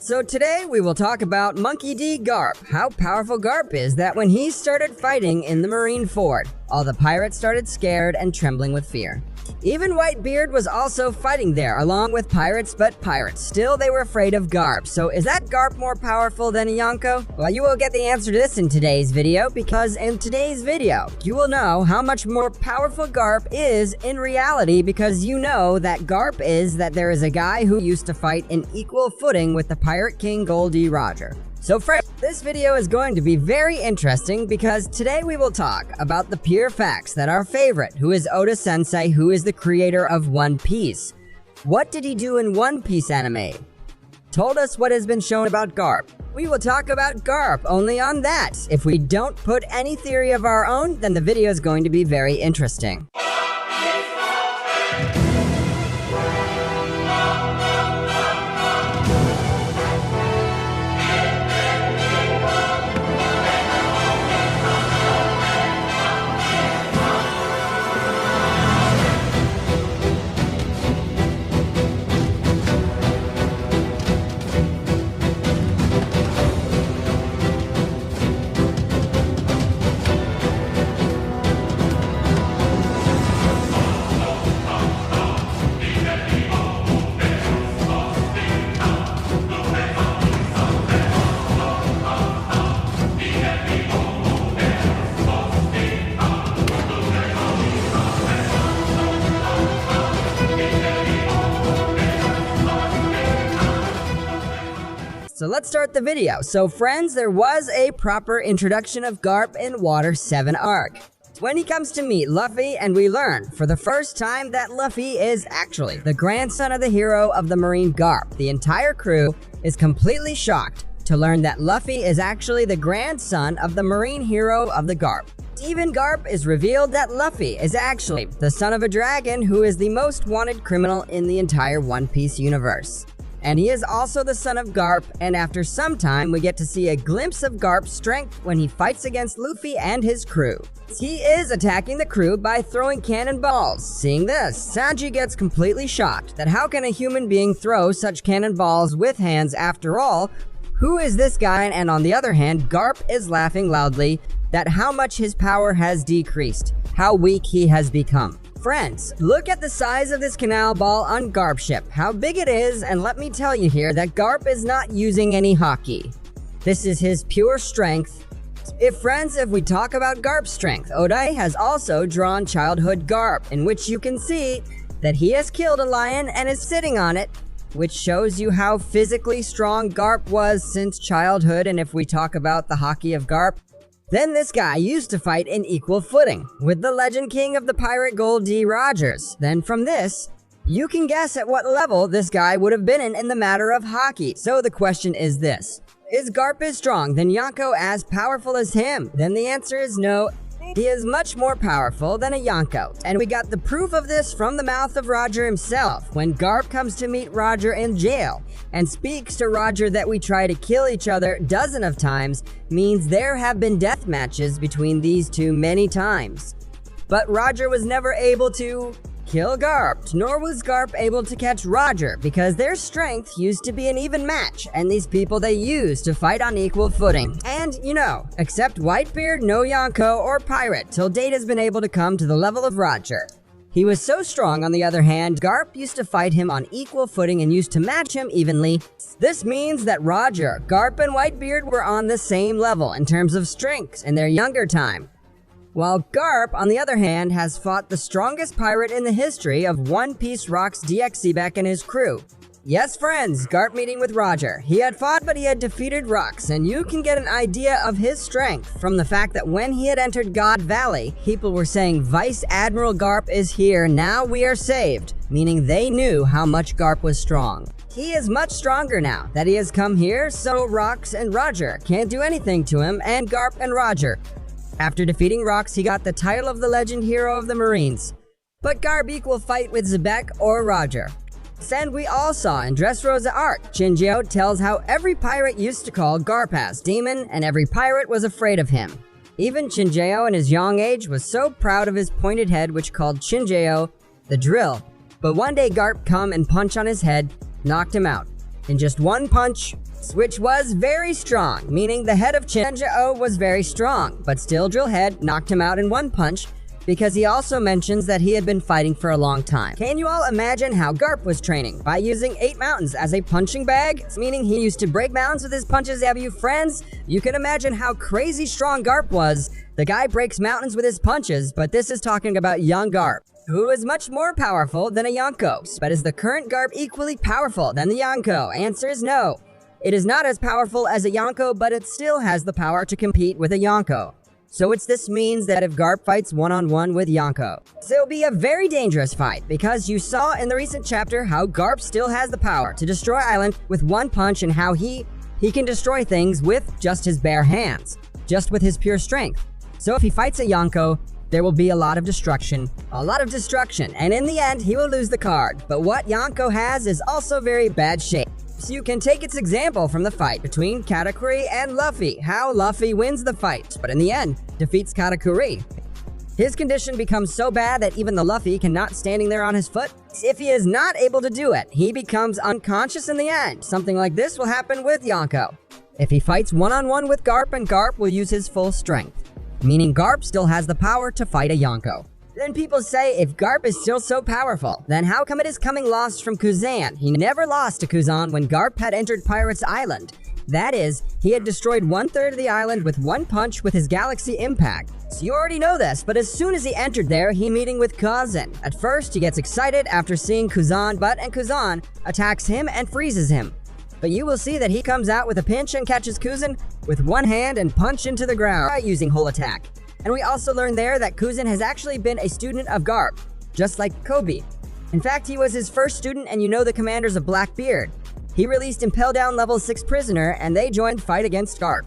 So today we will talk about Monkey D. Garp, how powerful Garp is that when he started fighting in the Marine Fort, all the pirates started scared and trembling with fear. Even Whitebeard was also fighting there along with pirates, but pirates. Still, they were afraid of Garp. So is that Garp more powerful than a Yonko? Well, you will get the answer to this in today's video, because in today's video, you will know how much more powerful Garp is in reality, because you know that Garp is that there is a guy who used to fight in equal footing with the Pirate King Goldie Roger. So friends, this video is going to be very interesting because today we will talk about the pure facts that our favorite, who is Oda Sensei, who is the creator of One Piece. What did he do in One Piece anime? Told us what has been shown about Garp. We will talk about Garp only on that. If we don't put any theory of our own, then the video is going to be very interesting. So let's start the video. So friends, there was a proper introduction of Garp in Water 7 arc. When he comes to meet Luffy, and we learn for the first time that Luffy is actually the grandson of the hero of the Marine Garp. The entire crew is completely shocked to learn that Luffy is actually the grandson of the Marine hero of the Garp. Even Garp is revealed that Luffy is actually the son of a dragon who is the most wanted criminal in the entire One Piece universe. And he is also the son of Garp, and after some time we get to see a glimpse of Garp's strength when he fights against Luffy and his crew. He is attacking the crew by throwing cannonballs. Seeing this, Sanji gets completely shocked that how can a human being throw such cannonballs with hands after all? Who is this guy? And on the other hand, Garp is laughing loudly that how much his power has decreased, how weak he has become. Friends, look at the size of this canal ball on Garp's ship, how big it is, and let me tell you here that Garp is not using any hockey. This is his pure strength. If we talk about Garp's strength, Oda has also drawn childhood Garp, in which you can see that he has killed a lion and is sitting on it, which shows you how physically strong Garp was since childhood. And if we talk about the hockey of Garp, then this guy used to fight in equal footing with the legend king of the pirate Goldie Rogers. Then from this, you can guess at what level this guy would have been in the matter of hockey. So the question is this: is Garp as strong than Yonko, as powerful as him? Then the answer is no. He is much more powerful than a Yonko. And we got the proof of this from the mouth of Roger himself when Garp comes to meet Roger in jail and speaks to Roger that we try to kill each other dozens of times, means there have been death matches between these two many times. But Roger was never able to kill Garp, nor was Garp able to catch Roger, because their strength used to be an even match, and these people they used to fight on equal footing. And, you know, except Whitebeard, no Yonko or pirate till date has been able to come to the level of Roger. He was so strong, on the other hand, Garp used to fight him on equal footing and used to match him evenly. This means that Roger, Garp, and Whitebeard were on the same level in terms of strength in their younger time. While Garp, on the other hand, has fought the strongest pirate in the history of One Piece, Rox DXC and his crew. Yes, friends, Garp meeting with Roger. He had fought, but he had defeated Rox, and you can get an idea of his strength from the fact that when he had entered God Valley, people were saying, "Vice Admiral Garp is here, now we are saved," meaning they knew how much Garp was strong. He is much stronger now that he has come here, so Rox and Roger can't do anything to him, and Garp and Roger. After defeating Rox, he got the title of the legend hero of the Marines. But Garp equal fight with Zebek or Roger. And we all saw in Dressrosa arc, Chinjao tells how every pirate used to call Garp as demon, and every pirate was afraid of him. Even Chinjao in his young age was so proud of his pointed head, which called Chinjao the drill. But one day Garp come and punch on his head, knocked him out. in just one punch, which was very strong, meaning the head of Chinjao was very strong, but still Drillhead knocked him out in one punch, because he also mentions that he had been fighting for a long time. Can you all imagine how Garp was training? By using 8 mountains as a punching bag, meaning he used to break mountains with his punches. Have you friends? You can imagine how crazy strong Garp was. The guy breaks mountains with his punches, but this is talking about young Garp, who is much more powerful than a yonko. But is the current Garp equally powerful than the yonko? Answer is no. It is not as powerful as a yonko, but it still has the power to compete with a yonko. So this means that if Garp fights one-on-one with Yonko, it'll be a very dangerous fight, because you saw in the recent chapter how Garp still has the power to destroy Island with one punch, and how he can destroy things with just his bare hands, just with his pure strength. So if he fights a Yonko, there will be a lot of destruction, and in the end, he will lose the card. But what Yonko has is also very bad shape. So you can take its example from the fight between Katakuri and Luffy, how Luffy wins the fight, but in the end, defeats Katakuri. His condition becomes so bad that even the Luffy cannot standing there on his foot. If he is not able to do it, he becomes unconscious in the end. Something like this will happen with Yonko. If he fights one-on-one with Garp, and Garp will use his full strength, meaning Garp still has the power to fight a Yonko. Then people say, if Garp is still so powerful, then how come it is coming lost from Kuzan? He never lost to Kuzan when Garp had entered Pirates Island. That is, he had destroyed 1/3 of the island with one punch with his galaxy impact. So you already know this, but as soon as he entered there, he meeting with Kuzan. At first, he gets excited after seeing Kuzan, and Kuzan attacks him and freezes him. But you will see that he comes out with a pinch and catches Kuzan with one hand and punch into the ground using whole attack. And we also learned there that Kuzan has actually been a student of Garp, just like Kobe. In fact, he was his first student, and you know the commanders of Blackbeard. He released Impel Down level 6 prisoner, and they joined fight against Garp.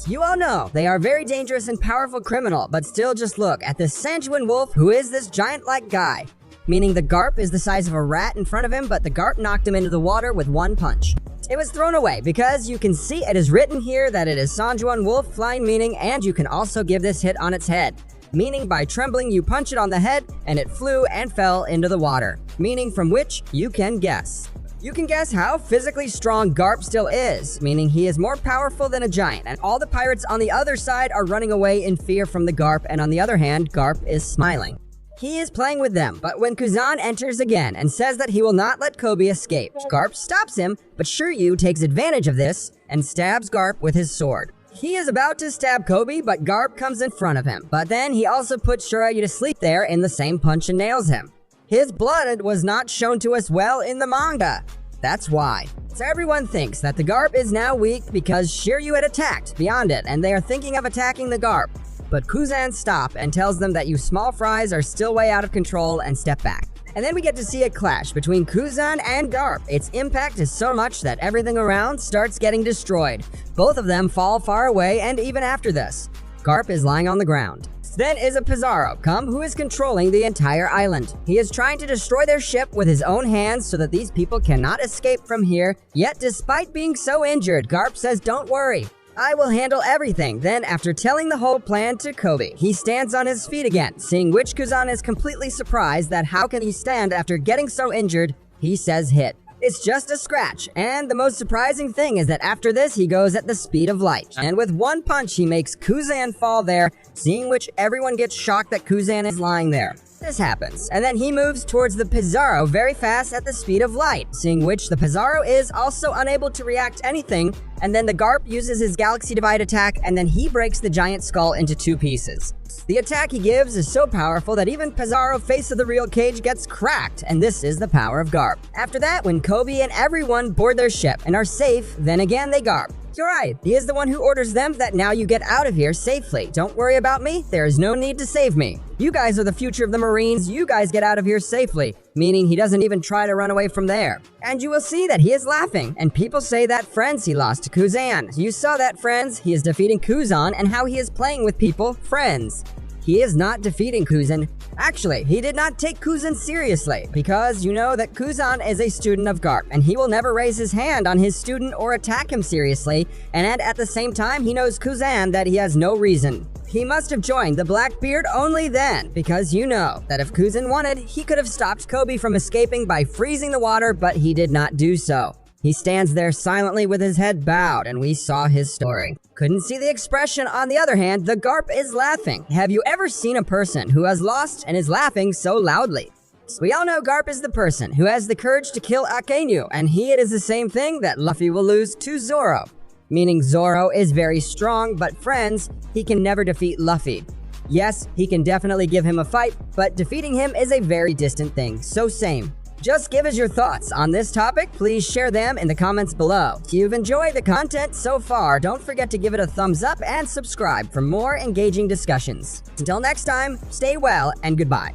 You all know they are very dangerous and powerful criminal, but still just look at this Sanjuan wolf, who is this giant-like guy. Meaning the Garp is the size of a rat in front of him, but the Garp knocked him into the water with one punch. It was thrown away because you can see it is written here that it is Sanjuan wolf flying meaning, and you can also give this hit on its head. Meaning by trembling you punch it on the head and it flew and fell into the water. Meaning from which you can guess. You can guess how physically strong Garp still is, meaning he is more powerful than a giant, and all the pirates on the other side are running away in fear from the Garp, and on the other hand, Garp is smiling. He is playing with them, but when Kuzan enters again and says that he will not let Kobe escape, Garp stops him, but Shiryu takes advantage of this and stabs Garp with his sword. He is about to stab Kobe, but Garp comes in front of him. But then he also puts Shiryu to sleep there in the same punch and nails him. His blood was not shown to us well in the manga. That's why. So everyone thinks that the Garp is now weak because Shiryu had attacked beyond it, and they are thinking of attacking the Garp. But Kuzan stops and tells them that you small fries are still way out of control and step back. And then we get to see a clash between Kuzan and Garp. Its impact is so much that everything around starts getting destroyed. Both of them fall far away, and even after this, Garp is lying on the ground. Then is a Pizarro come who is controlling the entire island. He is trying to destroy their ship with his own hands so that these people cannot escape from here. Yet despite being so injured, Garp says, "Don't worry, I will handle everything." Then, after telling the whole plan to Kobe, he stands on his feet again, seeing which Kuzan is completely surprised that how can he stand after getting so injured. He says hit. It's just a scratch, and the most surprising thing is that after this he goes at the speed of light, and with one punch he makes Kuzan fall there, seeing which everyone gets shocked that Kuzan is lying there. This happens, and then he moves towards the Pizarro very fast at the speed of light, seeing which the Pizarro is also unable to react to anything, and then the Garp uses his Galaxy Divide attack, and then he breaks the giant skull into 2 pieces. The attack he gives is so powerful that even Pizarro face of the real cage gets cracked, and this is the power of Garp. After that, when Kobe and everyone board their ship and are safe, then again they Garp. You're right, he is the one who orders them that now you get out of here safely. Don't worry about me, there is no need to save me. You guys are the future of the Marines, you guys get out of here safely. Meaning he doesn't even try to run away from there. And you will see that he is laughing, and people say that friends he lost to Kuzan. You saw that friends, he is defeating Kuzan, and how he is playing with people, friends. He is not defeating Kuzan. Actually, he did not take Kuzan seriously, because you know that Kuzan is a student of Garp, and he will never raise his hand on his student or attack him seriously, and at the same time he knows Kuzan that he has no reason. He must have joined the Blackbeard only then, because you know that if Kuzan wanted, he could have stopped Kobe from escaping by freezing the water, but he did not do so. He stands there silently with his head bowed, and we saw his story. Couldn't see the expression. On the other hand, the Garp is laughing. Have you ever seen a person who has lost and is laughing so loudly? We all know Garp is the person who has the courage to kill Aokiji, and it is the same thing that Luffy will lose to Zoro. Meaning Zoro is very strong, but friends, he can never defeat Luffy. Yes, he can definitely give him a fight, but defeating him is a very distant thing, so same. Just give us your thoughts on this topic. Please share them in the comments below. If you've enjoyed the content so far, don't forget to give it a thumbs up and subscribe for more engaging discussions. Until next time, stay well and goodbye.